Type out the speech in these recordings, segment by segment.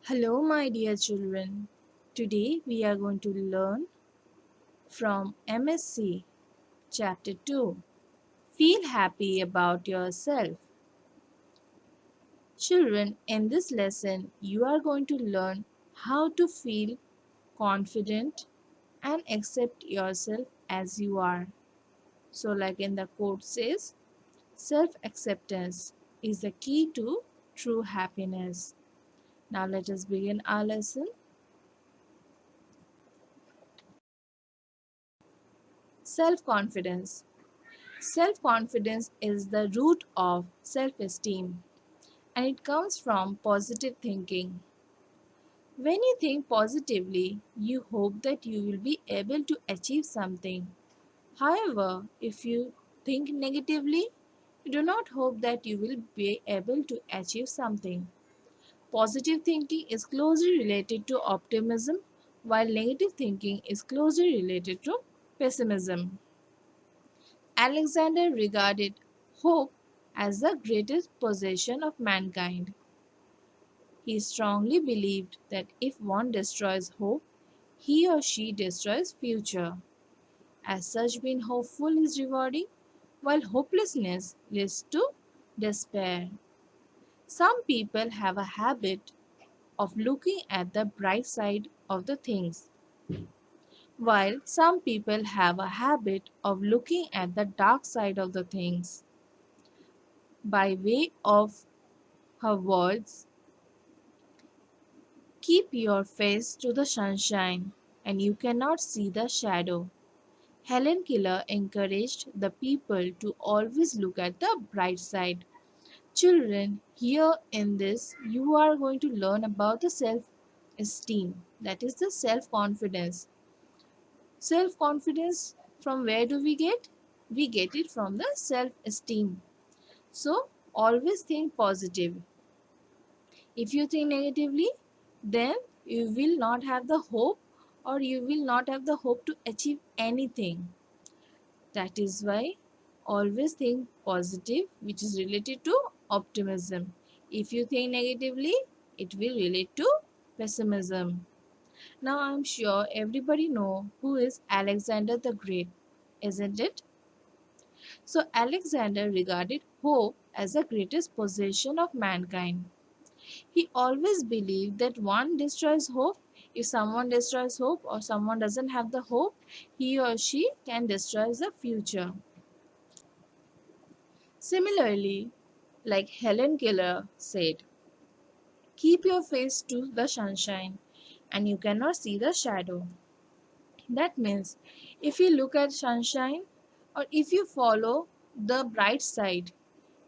Hello, my dear children. Today we are going to learn from MSc Chapter 2. Feel happy about yourself. Children, in this lesson, you are going to learn how to feel confident and accept yourself as you are. So, like in the quote says, self acceptance is the key to true happiness. Now, let us begin our lesson. Self confidence. Self confidence is the root of self esteem and it comes from positive thinking. When you think positively, you hope that you will be able to achieve something. However, if you think negatively, you do not hope that you will be able to achieve something. Positive thinking is closely related to optimism, while negative thinking is closely related to pessimism. Alexander regarded hope as the greatest possession of mankind. He strongly believed that if one destroys hope, he or she destroys future. As such, being hopeful is rewarding, while hopelessness leads to despair. Some people have a habit of looking at the bright side of the things, while some people have a habit of looking at the dark side of the things. By way of her words, keep your face to the sunshine, and you cannot see the shadow. Helen Keller encouraged the people to always look at the bright side. Children, here in this, you are going to learn about the self esteem, that is, the self confidence. Self confidence, from where do we get? We get it from the self esteem. So, always think positive. If you think negatively, then you will not have the hope or you will not have the hope to achieve anything. That is why always think positive, which is related to optimism. If you think negatively, it will relate to pessimism. Now I am sure everybody know who is Alexander the Great, isn't it? So Alexander regarded hope as the greatest possession of mankind. He always believed that one destroys hope. If someone destroys hope or someone doesn't have the hope, he or she can destroy the future. Similarly, like Helen Keller said, keep your face to the sunshine and you cannot see the shadow. That means if you look at sunshine or if you follow the bright side,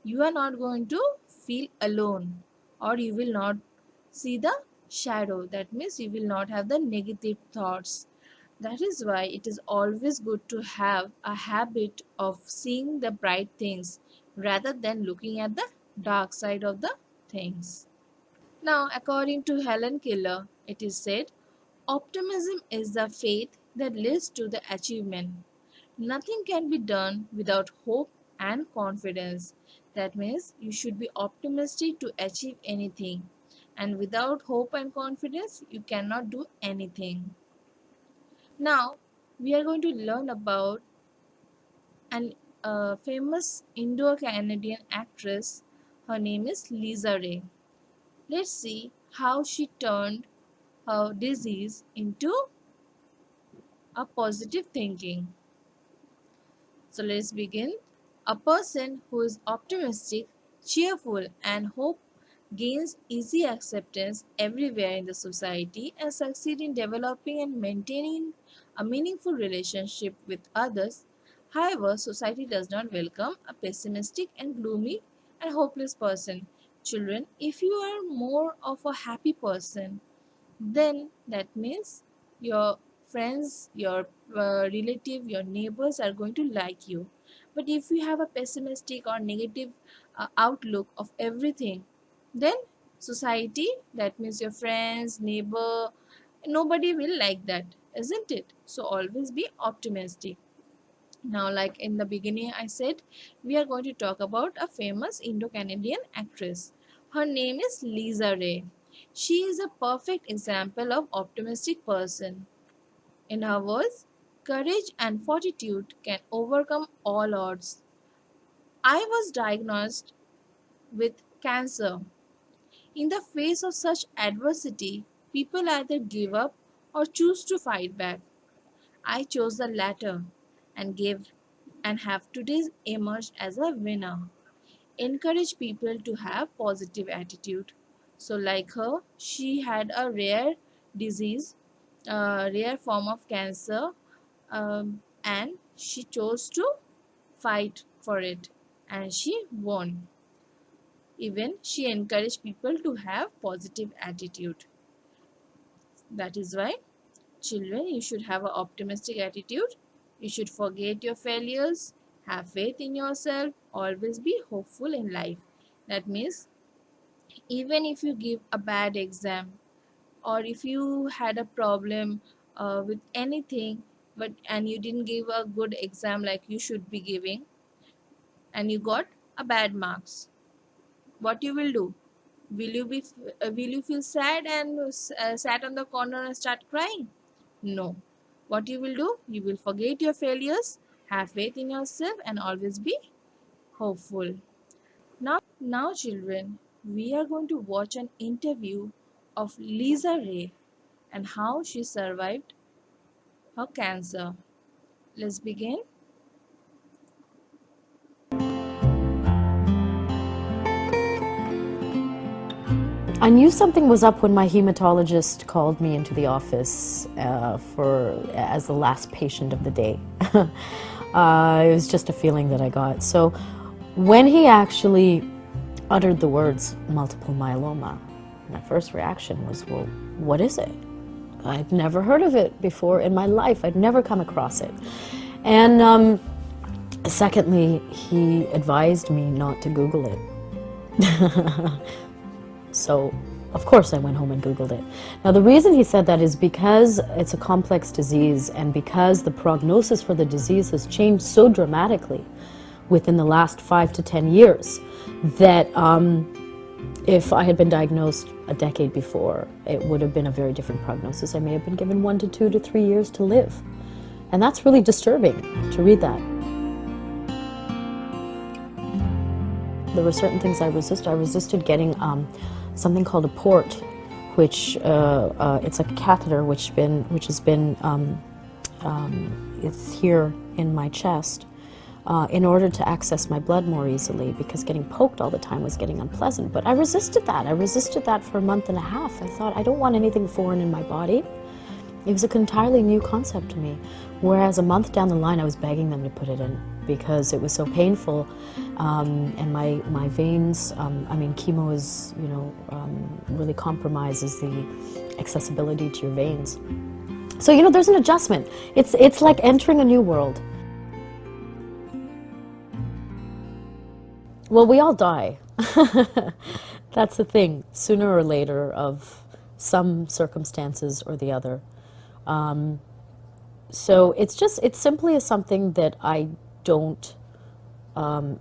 you are not going to feel alone or you will not see the shadow. That means you will not have the negative thoughts. That is why it is always good to have a habit of seeing the bright things rather than looking at the dark side of the things. Now, according to Helen Keller, it is said optimism is the faith that leads to the achievement. Nothing can be done without hope and confidence. That means you should be optimistic to achieve anything. And without hope and confidence, you cannot do anything. Now, we are going to learn about an famous Indo-Canadian actress. Her name is Lisa Ray. Let's see how she turned her disease into a positive thinking. So let's begin. A person who is optimistic, cheerful, and hope gains easy acceptance everywhere in the society and succeed in developing and maintaining a meaningful relationship with others. However, society does not welcome a pessimistic and gloomy and hopeless person. Children, if you are more of a happy person, then that means your friends, your relative, your neighbors are going to like you. But if you have a pessimistic or negative outlook of everything, then society, that means your friends, neighbor, nobody will like that, isn't it? So always be optimistic. Now, like in the beginning I said, we are going to talk about a famous Indo-Canadian actress. Her name is Lisa Ray. She is a perfect example of optimistic person. In her words, courage and fortitude can overcome all odds. I was diagnosed with cancer. In the face of such adversity, people either give up or choose to fight back. I chose the latter and gave and have today emerged as a winner. Encourage people to have positive attitude. So like her, she had a rare disease, a rare form of cancer, and she chose to fight for it and she won. Even she encouraged people to have positive attitude. That is why, children, you should have an optimistic attitude. You should forget your failures, have faith in yourself, always be hopeful in life. That means even if you give a bad exam or if you had a problem with anything but and you didn't give a good exam like you should be giving and you got a bad marks, what you will do? Will you feel sad and sat on the corner and start crying? No. What you will do? You will forget your failures, have faith in yourself, and always be hopeful. Now, children, we are going to watch an interview of Lisa Ray and how she survived her cancer. Let's begin. I knew something was up when my hematologist called me into the office as the last patient of the day. It was just a feeling that I got. So when he actually uttered the words multiple myeloma, my first reaction was, well, what is it? I'd never heard of it before in my life. I'd never come across it. And secondly, he advised me not to Google it. So, of course, I went home and Googled it. Now, the reason he said that is because it's a complex disease and because the prognosis for the disease has changed so dramatically within the last 5 to 10 years that if I had been diagnosed a decade before, it would have been a very different prognosis. I may have been given 1 to 2 to 3 years to live. And that's really disturbing to read that. There were certain things I resisted. I resisted getting something called a port, which it's a catheter which has been it's here in my chest in order to access my blood more easily, because getting poked all the time was getting unpleasant. But I resisted that. I resisted that for a month and a half. I thought, I don't want anything foreign in my body. It was an entirely new concept to me. Whereas a month down the line, I was begging them to put it in because it was so painful, and my veins. I mean, chemo is really compromises the accessibility to your veins. So there's an adjustment. It's like entering a new world. Well, we all die. That's the thing. Sooner or later, of some circumstances or the other. So it's simply something that I don't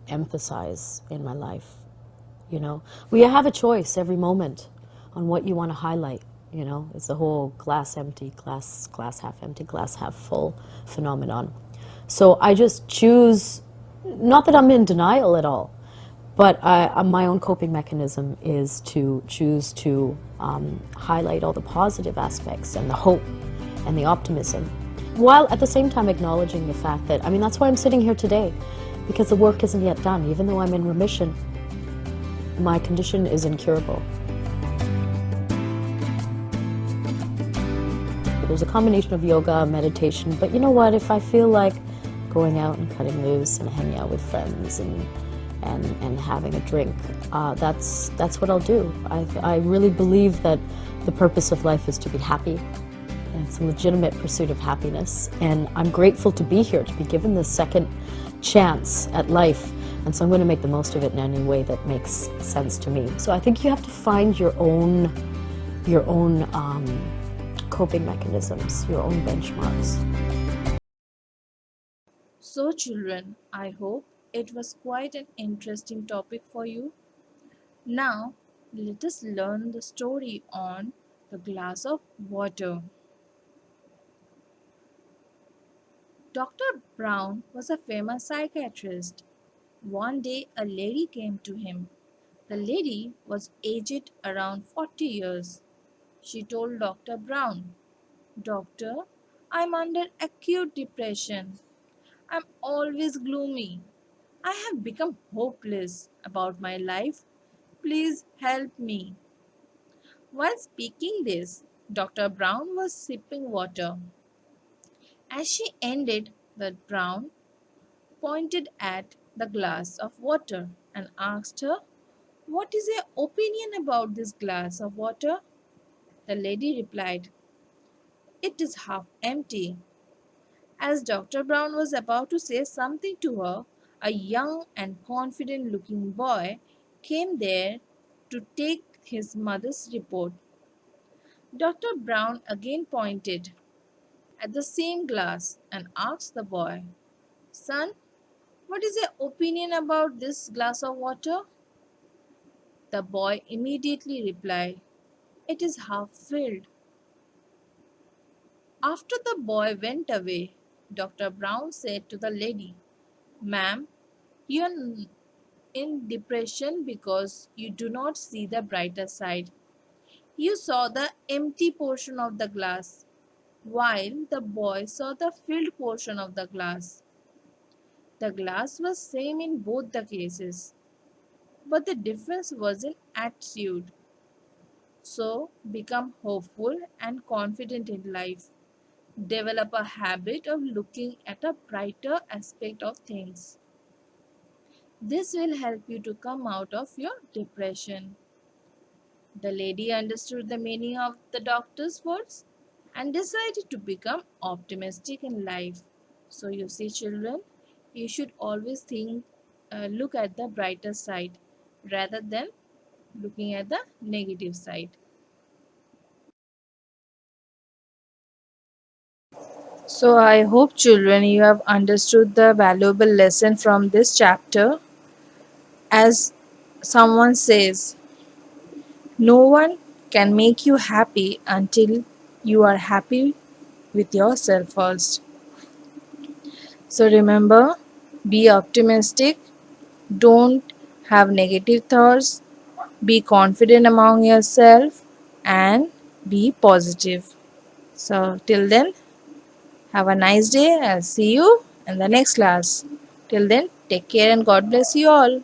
emphasize in my life. We have a choice every moment on what you want to highlight. It's the whole glass empty, glass half empty, glass half full phenomenon. So I just choose, not that I'm in denial at all, but my own coping mechanism is to choose to highlight all the positive aspects and the hope and the optimism, while at the same time acknowledging the fact that, that's why I'm sitting here today, because the work isn't yet done. Even though I'm in remission, my condition is incurable. There's a combination of yoga, meditation, but you know what, if I feel like going out and cutting loose and hanging out with friends and having a drink, that's what I'll do. I really believe that the purpose of life is to be happy. And it's a legitimate pursuit of happiness. And I'm grateful to be here, to be given this second chance at life. And so I'm going to make the most of it in any way that makes sense to me. So I think you have to find your own coping mechanisms, your own benchmarks. So, children, I hope it was quite an interesting topic for you. Now, Let us learn the story on the glass of water. Dr. Brown was a famous psychiatrist. One day, a lady came to him. The lady was aged around 40 years. She told Dr. Brown, "Doctor, I'm under acute depression. I'm always gloomy. I have become hopeless about my life. Please help me." While speaking this, Dr. Brown was sipping water. As she ended, the Brown pointed at the glass of water and asked her, "What is your opinion about this glass of water?" The lady replied, "It is half empty." As Dr. Brown was about to say something to her, a young and confident looking boy came there to take his mother's report. Dr. Brown again pointed at the same glass and asked the boy, "Son, what is your opinion about this glass of water?" The boy immediately replied, "It is half filled." After the boy went away, Dr. Brown said to the lady, "Ma'am, you are in depression because you do not see the brighter side. You saw the empty portion of the glass, while the boy saw the filled portion of the glass. The glass was same in both the cases, but the difference was in attitude. So become hopeful and confident in life. Develop a habit of looking at a brighter aspect of things. This will help you to come out of your depression." The lady understood the meaning of the doctor's words and decided to become optimistic in life. So, you see, children, you should always look at the brighter side rather than looking at the negative side. So, I hope, children, you have understood the valuable lesson from this chapter. As someone says, no one can make you happy until you are happy with yourself first. So remember, be optimistic, don't have negative thoughts, be confident among yourself, and be positive. So till then, have a nice day. I'll see you in the next class. Till then, take care and God bless you all.